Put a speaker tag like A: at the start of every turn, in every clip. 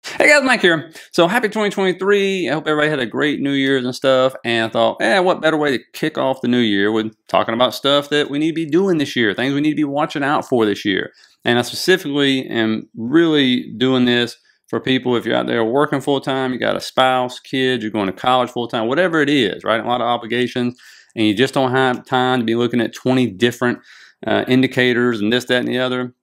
A: Hey guys, Mike here. So happy 2023. I hope everybody had a great New Year's and stuff. And I thought, what better way to kick off the new year with talking about stuff that we need to be doing this year, things we need to be watching out for this year. And I specifically am really doing this for people if you're out there working full time, you got a spouse, kids, you're going to college full time, whatever it is, right? A lot of obligations, and you just don't have time to be looking at 20 different indicators and this, that, and the other.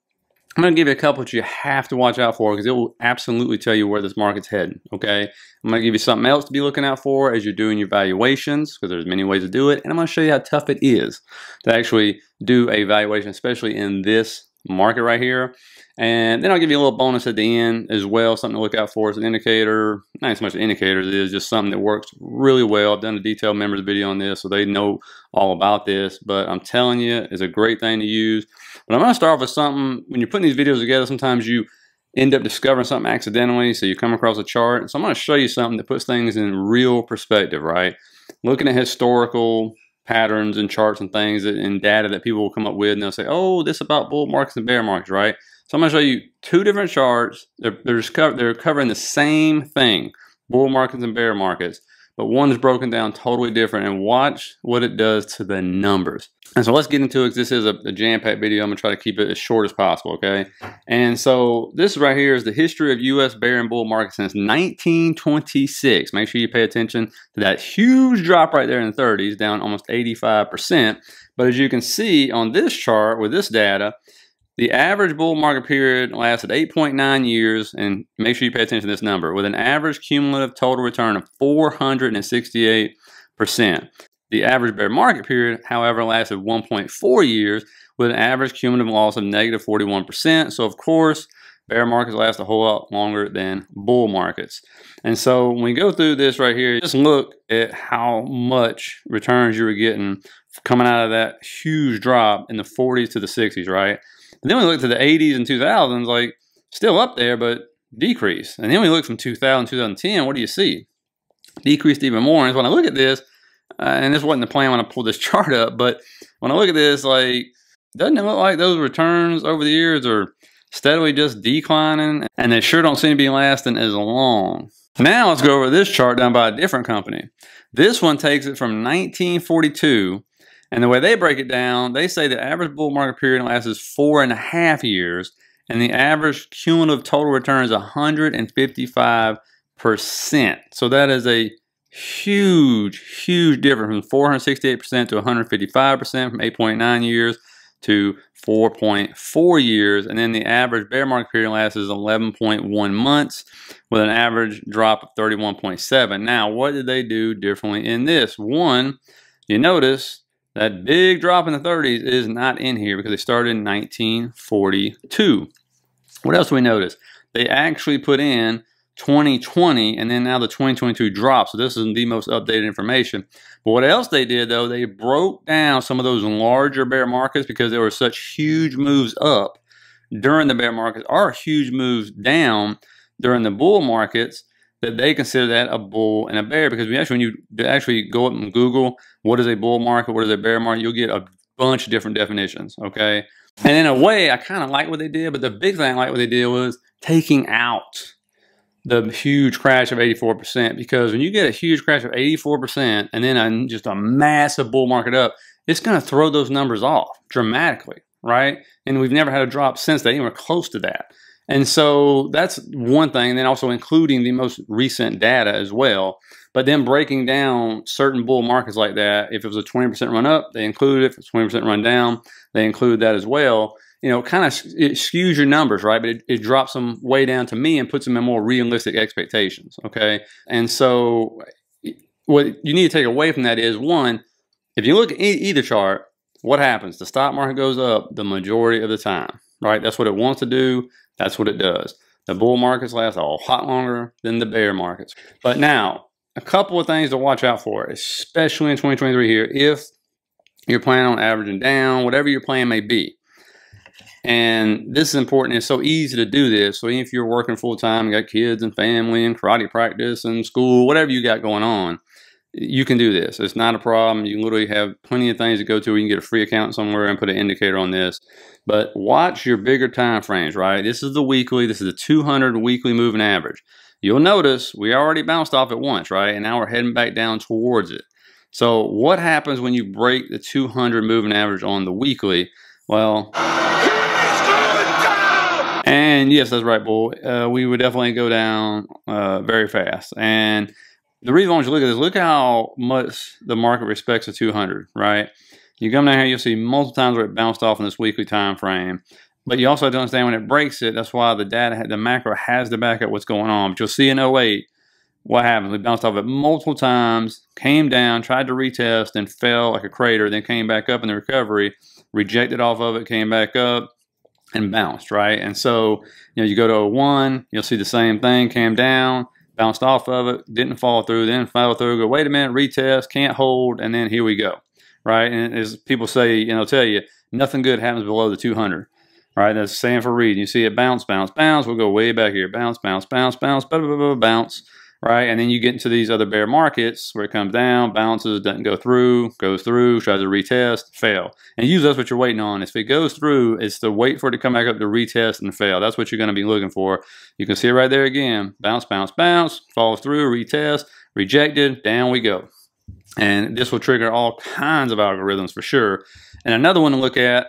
A: I'm going to give you a couple that you have to watch out for because it will absolutely tell you where this market's heading, okay? I'm going to give you something else to be looking out for as you're doing your valuations because there's many ways to do it. And I'm going to show you how tough it is to actually do a valuation, especially in this market right here. And then I'll give you a little bonus at the end as well, something to look out for as an indicator. Not so much an indicator, it is just something that works really well. I've done a detailed members video on this, so they know all about this. But I'm telling you, it's a great thing to use. But I'm going to start off with something. When you're putting these videos together, sometimes you end up discovering something accidentally, so you come across a chart. So I'm going to show you something that puts things in real perspective, right? Looking at historical patterns and charts and things and data that people will come up with, and they'll say, oh, this is about bull markets and bear markets, right? So I'm going to show you two different charts. They're covering the same thing, bull markets and bear markets, but one is broken down totally different, and watch what it does to the numbers. And so let's get into it. This is a jam-packed video. I'm going to try to keep it as short as possible, okay? And so this right here is the history of U.S. bear and bull markets since 1926. Make sure you pay attention to that huge drop right there in the 30s, down almost 85%. But as you can see on this chart with this data, the average bull market period lasted 8.9 years, and make sure you pay attention to this number, with an average cumulative total return of 468%. The average bear market period, however, lasted 1.4 years, with an average cumulative loss of negative 41%. So, of course, bear markets last a whole lot longer than bull markets. And so when we go through this right here, just look at how much returns you were getting coming out of that huge drop in the 40s to the 60s, right? And then we look to the 80s and 2000s, like still up there, but decrease. And then we look from 2000 to 2010, what do you see? Decreased even more. And so when I look at this, and this wasn't the plan when I pulled this chart up, but when I look at this, like, doesn't it look like those returns over the years are steadily just declining? And they sure don't seem to be lasting as long. Now let's go over this chart done by a different company. This one takes it from 1942. And the way they break it down, they say the average bull market period lasts 4.5 years, and the average cumulative total return is 155%. So that is a huge, huge difference from 468% to 155%, from 8.9 years to 4.4 years. And then the average bear market period lasts 11.1 months with an average drop of 31.7. Now, what did they do differently in this? One, you notice that big drop in the 30s is not in here because they started in 1942. What else do we notice? They actually put in 2020, and then now the 2022 drop. So this is the most updated information. But what else they did, though, they broke down some of those larger bear markets because there were such huge moves up during the bear markets or huge moves down during the bull markets, that they consider that a bull and a bear. Because when you actually go up and Google what is a bull market, what is a bear market, you'll get a bunch of different definitions, okay? And in a way, I kind of like what they did, but the big thing I like what they did was taking out the huge crash of 84%. Because when you get a huge crash of 84% and then just a massive bull market up, it's going to throw those numbers off dramatically, right? And we've never had a drop since that, anywhere close to that. And so that's one thing, and then also including the most recent data as well. But then breaking down certain bull markets like that, if it was a 20% run up, they include it. If it's 20% run down, they include that as well. You know, kind of it skews your numbers, right? But it drops them way down to me and puts them in more realistic expectations, okay? And so what you need to take away from that is, one, if you look at either chart, what happens? The stock market goes up the majority of the time, right? That's what it wants to do. That's what it does. The bull markets last a lot longer than the bear markets. But now, a couple of things to watch out for, especially in 2023 here, if you're planning on averaging down, whatever your plan may be. And this is important. It's so easy to do this. So even if you're working full time, you got kids and family and karate practice and school, whatever you got going on, you can do this. It's not a problem. You can literally have plenty of things to go to. You can get a free account somewhere and put an indicator on this. But watch your bigger time frames, right? This is the weekly. This is the 200 weekly moving average. You'll notice we already bounced off it once, right? And now we're heading back down towards it. So what happens when you break the 200 moving average on the weekly? Well, and yes, that's right, boy. We would definitely go down very fast. And the reason I want you to look at this, look how much the market respects the 200, right? You come down here, you'll see multiple times where it bounced off in this weekly time frame. But you also have to understand when it breaks it, that's why the data, the macro has to back up what's going on. But you'll see in 08, what happened? We bounced off it multiple times, came down, tried to retest, and fell like a crater, then came back up in the recovery, rejected off of it, came back up, and bounced, right? And so, you go to 01, you'll see the same thing, came down, bounced off of it, didn't fall through, then fell through, go, wait a minute, retest, can't hold, and then here we go, right? And as people say, tell you, nothing good happens below the 200, right? That's the same for reading. You see it bounce, bounce, bounce, we'll go way back here, bounce, bounce, bounce, bounce, bounce, right? And then you get into these other bear markets where it comes down, bounces, doesn't go through, goes through, tries to retest, fail. And usually that's what you're waiting on. If it goes through, it's to wait for it to come back up to retest and fail. That's what you're going to be looking for. You can see it right there again. Bounce, bounce, bounce, falls through, retest, rejected, down we go. And this will trigger all kinds of algorithms for sure. And another one to look at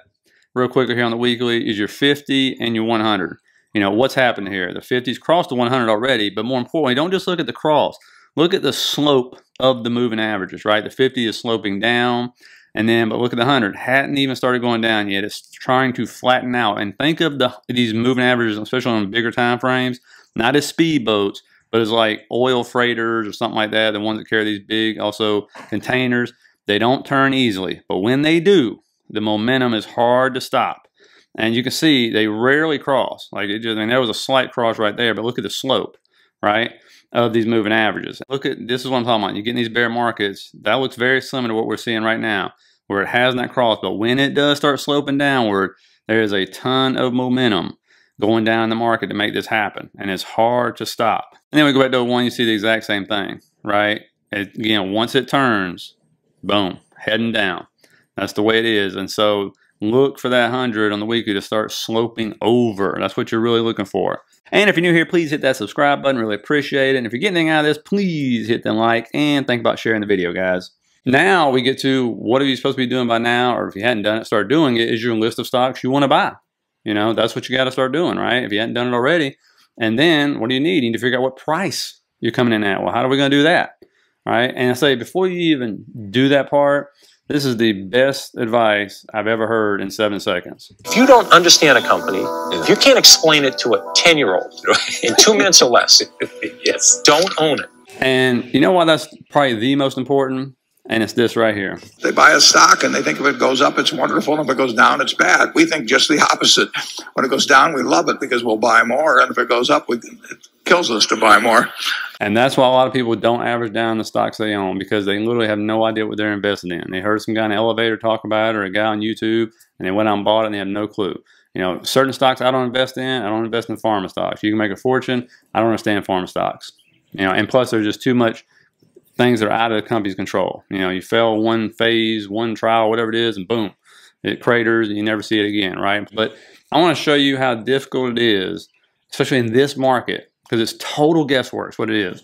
A: real quickly here on the weekly is your 50 and your 100. What's happened here? The 50's crossed the 100 already, but more importantly, don't just look at the cross. Look at the slope of the moving averages, right? The 50 is sloping down, but look at the 100. Hadn't even started going down yet. It's trying to flatten out. And think of these moving averages, especially on bigger time frames, not as speedboats, but as like oil freighters or something like that, the ones that carry these big, also containers. They don't turn easily, but when they do, the momentum is hard to stop. And you can see they rarely cross. There was a slight cross right there, but look at the slope, right, of these moving averages. This is what I'm talking about. You get in these bear markets, that looks very similar to what we're seeing right now, where it has not crossed. But when it does start sloping downward, there is a ton of momentum going down in the market to make this happen. And it's hard to stop. And then we go back to 01, you see the exact same thing, right? Again, once it turns, boom, heading down. That's the way it is. And so look for that 100 on the weekly to start sloping over. That's what you're really looking for. And if you're new here, please hit that subscribe button. Really appreciate it. And if you're getting anything out of this, please hit the like and think about sharing the video, guys. Now we get to what are you supposed to be doing by now, or if you hadn't done it, start doing it, is your list of stocks you want to buy. That's what you got to start doing, right? If you hadn't done it already. And then what do you need? You need to figure out what price you're coming in at. Well, how are we going to do that? All right. And I say before you even do that part, this is the best advice I've ever heard in 7 seconds.
B: If you don't understand a company, if you can't explain it to a 10-year-old in 2 minutes or less, yes, don't own it.
A: And you know why that's probably the most important? And it's this right here.
C: They buy a stock and they think if it goes up, it's wonderful. And if it goes down, it's bad. We think just the opposite. When it goes down, we love it because we'll buy more. And if it goes up, it kills us to buy more.
A: And that's why a lot of people don't average down the stocks they own, because they literally have no idea what they're investing in. They heard some guy in the elevator talk about it, or a guy on YouTube, and they went out and bought it and they have no clue. Certain stocks I don't invest in. I don't invest in pharma stocks. You can make a fortune. I don't understand pharma stocks. And plus there's just too much things that are out of the company's control. You fail one phase, one trial, whatever it is, and boom, it craters and you never see it again, right? But I want to show you how difficult it is, especially in this market, because it's total guesswork is what it is,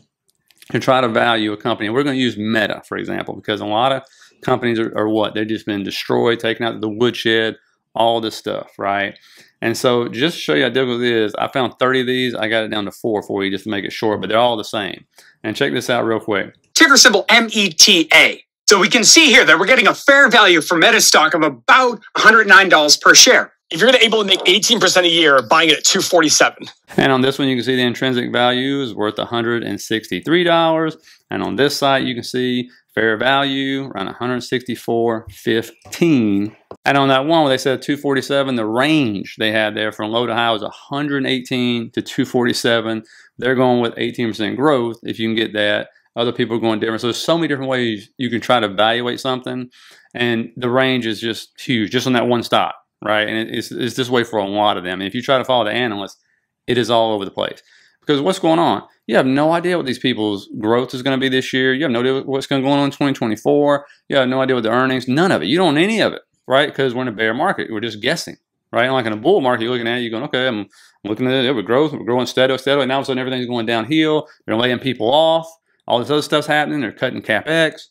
A: to try to value a company. And we're going to use Meta, for example, because a lot of companies are what? They've just been destroyed, taken out of the woodshed, all this stuff, right? And so just to show you how difficult it is, I found 30 of these. I got it down to 4 for you just to make it short, but they're all the same. And check this out real quick.
D: Ticker symbol META. So we can see here that we're getting a fair value for Meta stock of about $109 per share. If you're able to make 18% a year, buying it at $247.
A: And on this one, you can see the intrinsic value is worth $163. And on this site, you can see fair value around $164.15. And on that one where they said 247, the range they had there from low to high was 118 to 247. They're going with 18% growth if you can get that. Other people are going different. So there's so many different ways you can try to evaluate something. And the range is just huge, just on that one stock, right? And it's this way for a lot of them. And if you try to follow the analysts, it is all over the place. Because what's going on? You have no idea what these people's growth is going to be this year. You have no idea what's going to go on in 2024. You have no idea what the earnings, none of it. You don't know any of it, right? Because we're in a bear market. We're just guessing, right? And like in a bull market, you're looking at it, you're going, okay, I'm looking at it with growth. We're growing steadily. And now all of a sudden everything's going downhill. They're laying people off. All this other stuff's happening. They're cutting CapEx.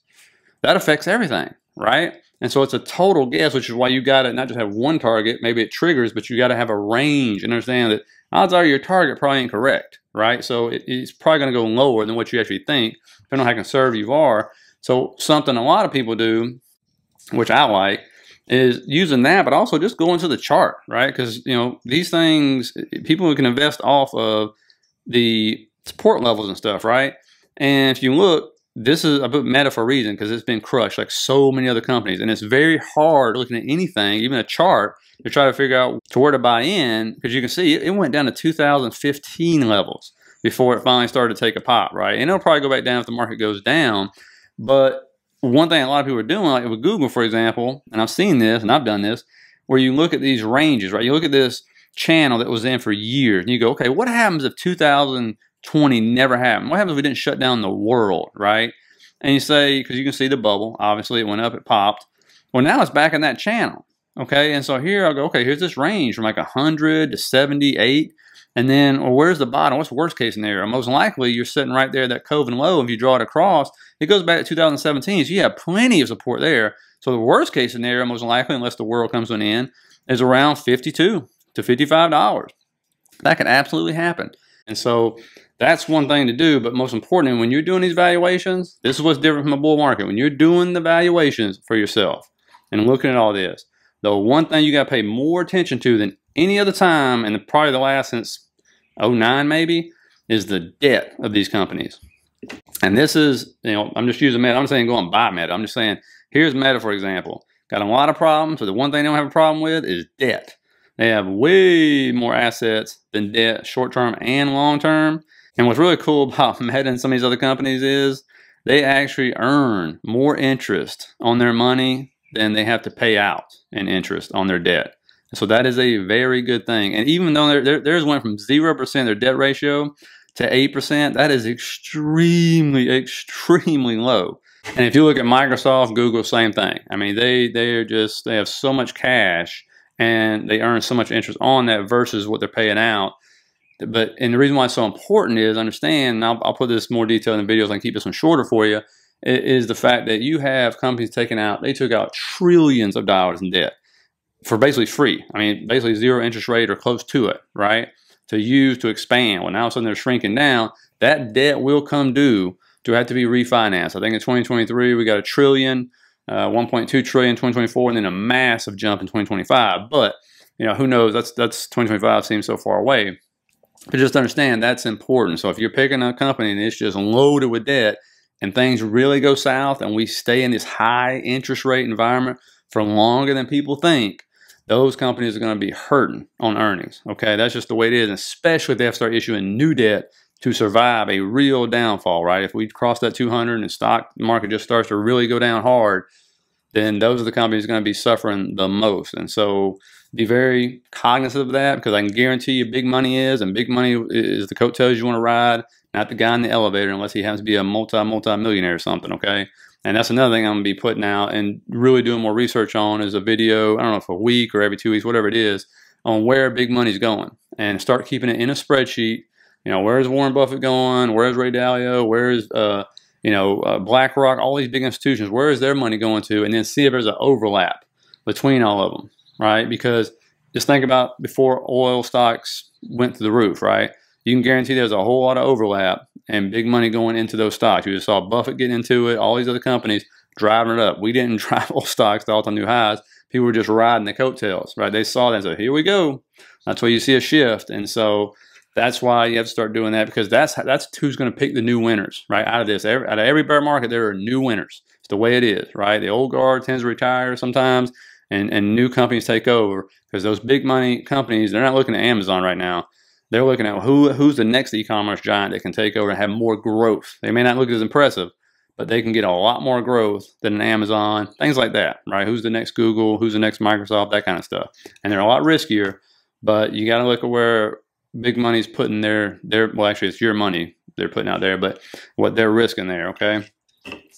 A: That affects everything, right? And so it's a total guess, which is why you got to not just have one target. Maybe it triggers, but you got to have a range and understand that odds are your target probably ain't correct, right? So it's probably going to go lower than what you actually think, depending on how conservative you are. So something a lot of people do, which I like, is using that, but also just going to the chart, right? Because, you know, these things, people can invest off of the support levels and stuff, right? And if you look, this is a bit meta for a reason, because it's been crushed like so many other companies. And it's very hard looking at anything, even a chart, to try to figure out to where to buy in, because you can see it went down to 2015 levels before it finally started to take a pop, right? And it'll probably go back down if the market goes down. But one thing a lot of people are doing, like with Google, for example, and I've seen this and I've done this, where you look at these ranges, right? You look at this channel that was in for years, and you go, okay, what happens if 2020 never happened? What happens if we didn't shut down the world, right? And you say, because you can see the bubble, obviously it went up, it popped. Well, now it's back in that channel, okay? And so here I'll go, okay, here's this range from like 100 to 78. And then, well, where's the bottom? What's the worst case scenario? Most likely you're sitting right there, that Coven low. If you draw it across, it goes back to 2017. So you have plenty of support there. So the worst case scenario, most likely, unless the world comes to an end, is around $52 to $55. That could absolutely happen. And so that's one thing to do. But most importantly, when you're doing these valuations, this is what's different from a bull market. When you're doing the valuations for yourself and looking at all this, the one thing you got to pay more attention to than any other time, and probably the last since 09 maybe, is the debt of these companies. And this is, you know, I'm just using Meta. I'm saying go and buy Meta. I'm just saying, here's Meta, for example. Got a lot of problems, but the one thing they don't have a problem with is debt. They have way more assets than debt, short-term and long-term. And what's really cool about Meta and some of these other companies is they actually earn more interest on their money than they have to pay out in interest on their debt. So that is a very good thing. And even though theirs went from 0% their debt ratio to 8%, that is extremely, extremely low. And if you look at Microsoft, Google, same thing. I mean, they have so much cash and they earn so much interest on that versus what they're paying out. And the reason why it's so important is understand, and I'll put this more detail in the videos and keep this one shorter for you, is the fact that you have companies they took out trillions of dollars in debt for basically free. I mean, basically zero interest rate or close to it, right? To use to expand. Well, now all of a sudden they're shrinking down. That debt will come due to have to be refinanced. I think in 2023 we got $1 trillion, 1.2 trillion in 2024, and then a massive jump in 2025. But you know, who knows? That's 2025 seems so far away. But just understand that's important. So if you're picking a company and it's just loaded with debt, and things really go south, and we stay in this high interest rate environment for longer than people think, those companies are going to be hurting on earnings. Okay, that's just the way it is, especially if they have to start issuing new debt to survive a real downfall, right? If we cross that 200 and the stock market just starts to really go down hard, then those are the companies going to be suffering the most. And so be very cognizant of that, because I can guarantee you big money is, and big money is the coattails you want to ride, not the guy in the elevator, unless he happens to be a multi-millionaire or something, okay? And that's another thing I'm going to be putting out and really doing more research on, is a video, I don't know if a week or every 2 weeks, whatever it is, on where big money's going, and start keeping it in a spreadsheet. You know, where's Warren Buffett going? Where's Ray Dalio? Where's, BlackRock, all these big institutions, where is their money going to? And then see if there's an overlap between all of them, right? Because just think about before oil stocks went through the roof, right? You can guarantee there's a whole lot of overlap and big money going into those stocks. You just saw Buffett getting into it, all these other companies driving it up. We didn't drive all stocks to all-time new highs. People were just riding the coattails, right? They saw that and said, here we go. That's where you see a shift. And so that's why you have to start doing that, because that's who's going to pick the new winners, right? Out of this, out of every bear market, there are new winners. It's the way it is, right? The old guard tends to retire sometimes, and new companies take over, because those big money companies, they're not looking at Amazon right now. They're looking at who's the next e-commerce giant that can take over and have more growth. They may not look as impressive, but they can get a lot more growth than an Amazon, things like that, right? Who's the next Google? Who's the next Microsoft? That kind of stuff. And they're a lot riskier, but you got to look at where big money's putting their well, actually it's your money they're putting out there, but what they're risking there, okay?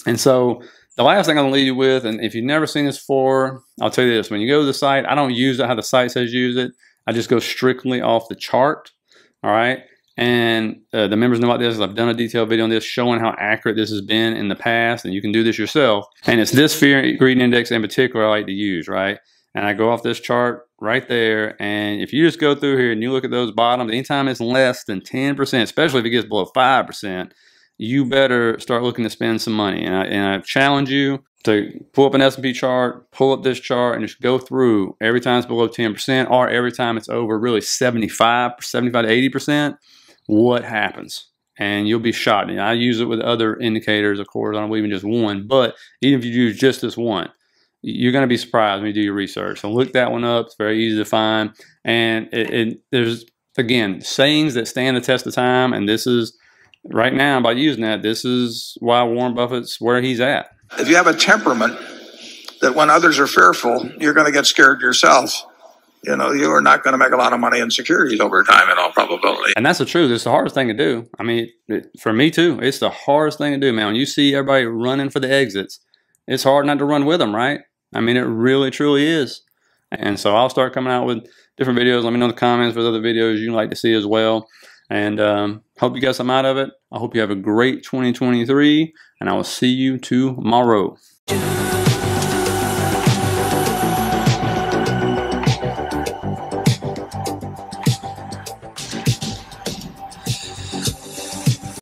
A: And so the last thing I'm gonna leave you with, and if you've never seen this before, I'll tell you this: when you go to the site, I don't use it how the site says use it. I just go strictly off the chart. All right. And the members know about this. I've done a detailed video on this showing how accurate this has been in the past, and you can do this yourself. And it's this fear and greed index in particular I like to use, right? And I go off this chart right there, and if you just go through here and you look at those bottoms, anytime it's less than 10%, especially if it gets below 5%, you better start looking to spend some money. And I challenge you to pull up an S&P chart, pull up this chart, and just go through every time it's below 10% or every time it's over really 75 to 80%. What happens? And you'll be shocked. And I use it with other indicators, of course. I don't believe in just one, but even if you use just this one, you're going to be surprised when you do your research. So look that one up. It's very easy to find. And there's, again, sayings that stand the test of time. And this is, right now, by using that, this is why Warren Buffett's where he's at.
C: If you have a temperament that when others are fearful, you're going to get scared yourself. You know, you are not going to make a lot of money in securities over time in all probability.
A: And that's the truth. It's the hardest thing to do. I mean, for me too, it's the hardest thing to do, man. When you see everybody running for the exits, it's hard not to run with them, right? I mean, it really, truly is. And so I'll start coming out with different videos. Let me know in the comments with other videos you'd like to see as well. And hope you got some out of it. I hope you have a great 2023, and I will see you tomorrow.